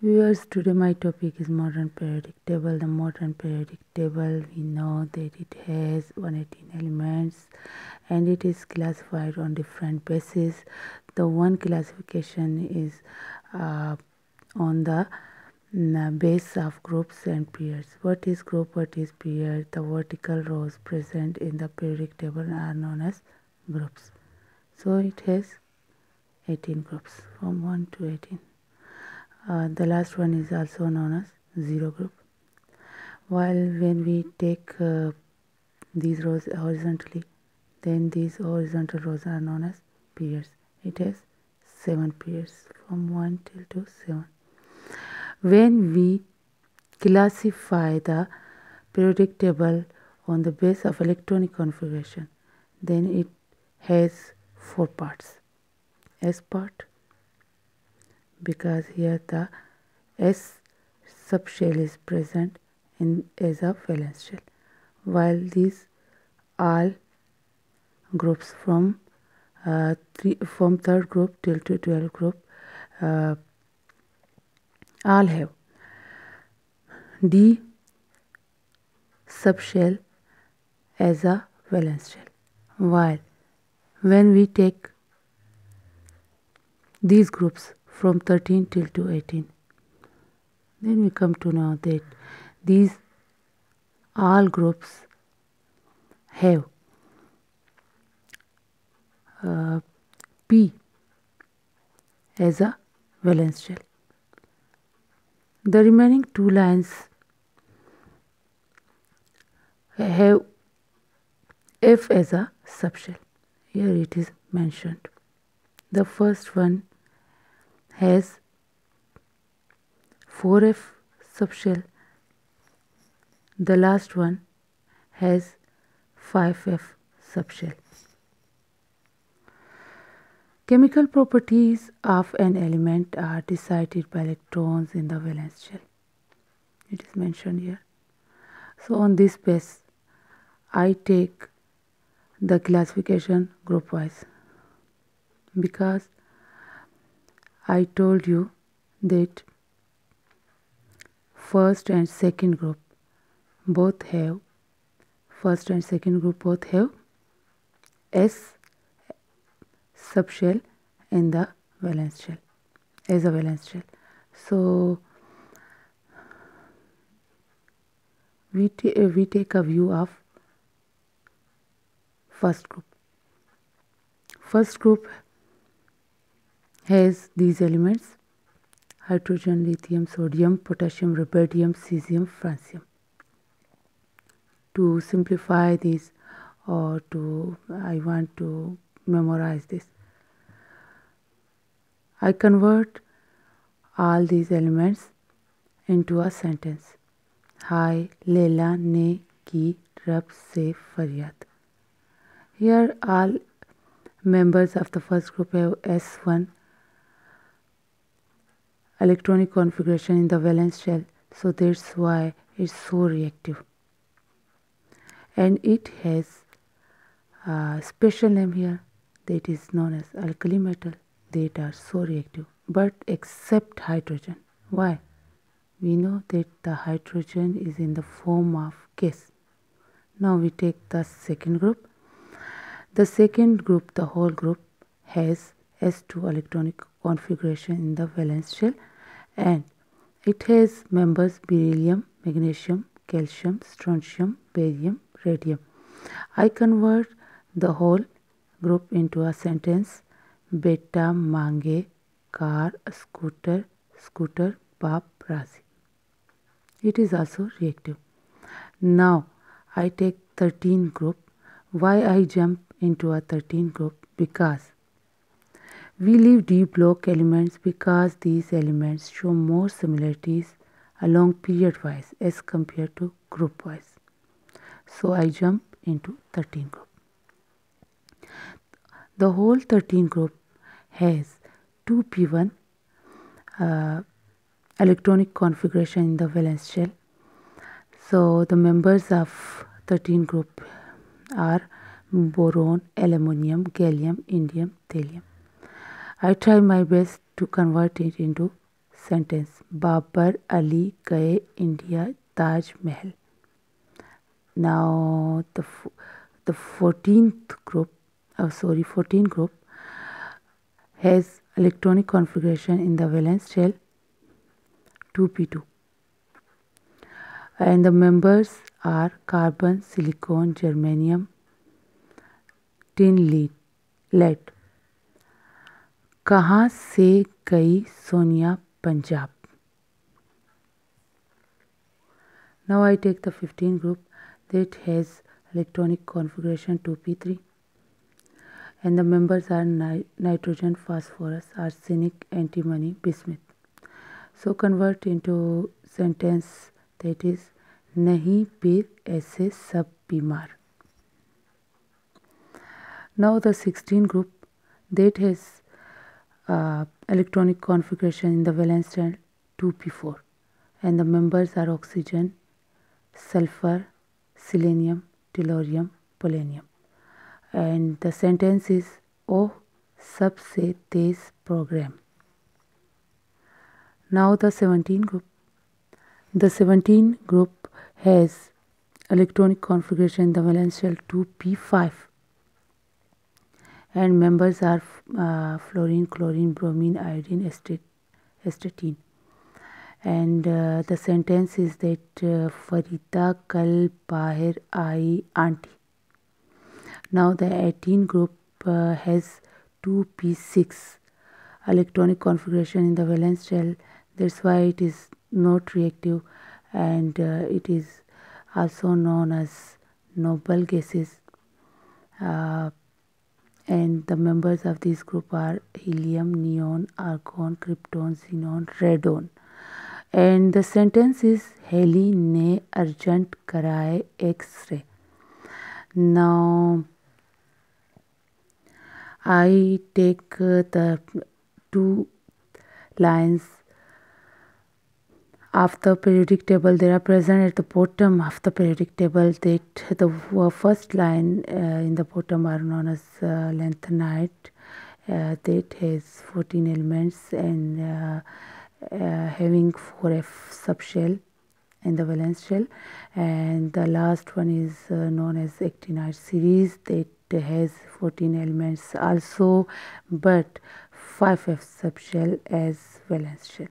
Viewers, today my topic is modern periodic table. The modern periodic table, we know that it has 118 elements and it is classified on different bases. The one classification is on the base of groups and pairs. What is group, what is pair? The vertical rows present in the periodic table are known as groups. So it has 18 groups from 1 to 18. The last one is also known as zero group. While when we take these rows horizontally, then these horizontal rows are known as pairs. It has 7 pairs from 1 till to 7. When we classify the periodic table on the base of electronic configuration, then it has 4 parts. S part, because here the S subshell is present as a valence shell, while these all groups from third group till to 12 group all have D subshell as a valence shell. While when we take these groups from 13 till to 18, then we come to know that these all groups have P as a valence shell. The remaining 2 lines have F as a subshell. Here it is mentioned. The first one has 4F subshell. The last one has 5F subshell. Chemical properties of an element are decided by electrons in the valence shell. It is mentioned here. So on this base, I take the classification group wise, because I told you that first and second group both have S subshell in the valence shell as a valence shell. So we take a view of first group. First group has these elements: hydrogen, lithium, sodium, potassium, rubidium, cesium, francium. To simplify this, or I want to memorize this, I convert all these elements into a sentence. Hi Leila ne ki Rab se faryad. Here all members of the first group have S1 electronic configuration in the valence shell, so that's why it's so reactive. And it has a special name here that is known as alkali metal, that are so reactive, but except hydrogen. Why? We know that the hydrogen is in the form of gas. Now we take the second group. The second group, the whole group, has S2 electronic configuration in the valence shell, and it has members beryllium, magnesium, calcium, strontium, barium, radium. I convert the whole group into a sentence: beta mange car scooter bap razi. It is also reactive. Now I take 13 group. Why I jump into a 13 group? Because we leave D block elements because these elements show more similarities along period wise as compared to group wise. So I jump into 13 group. The whole 13 group has 2p1 electronic configuration in the valence shell. So the members of 13 group are boron, aluminum, gallium, indium, thallium. I try my best to convert it into sentence. Babar Ali gaye India Taj Mahal. Now the 14th group, 14 group has electronic configuration in the valence shell 2p2, and the members are carbon, silicon, germanium, tin, lead. कहाँ से गई Sonia Punjab? Now I take the 15 group that has electronic configuration 2p3, and the members are nitrogen, phosphorus, arsenic, antimony, bismuth. So convert into sentence that is नहीं फिर ऐसे सब बीमार. Now the 16 group that has electronic configuration in the valence shell 2p4, and the members are oxygen, sulfur, selenium, tellurium, polonium, and the sentence is oh सबसे तेज program. Now the 17 group. The 17 group has electronic configuration in the valence shell 2p5, and members are fluorine, chlorine, bromine, iodine, astatine, and the sentence is that Farida kal bahir aayi auntie. Now the 18 group has 2p6 electronic configuration in the valence shell. That's why it is not reactive, and it is also known as noble gases. And the members of this group are helium, neon, argon, krypton, xenon, radon. And the sentence is Heli ne urgent कराए X-ray. Now I take the two lines of the periodic table. They are present at the bottom of the periodic table. That the first line in the bottom are known as lanthanide. That has 14 elements and having 4f subshell in the valence shell, and the last one is known as actinide series that has 14 elements also but 5f subshell as valence shell.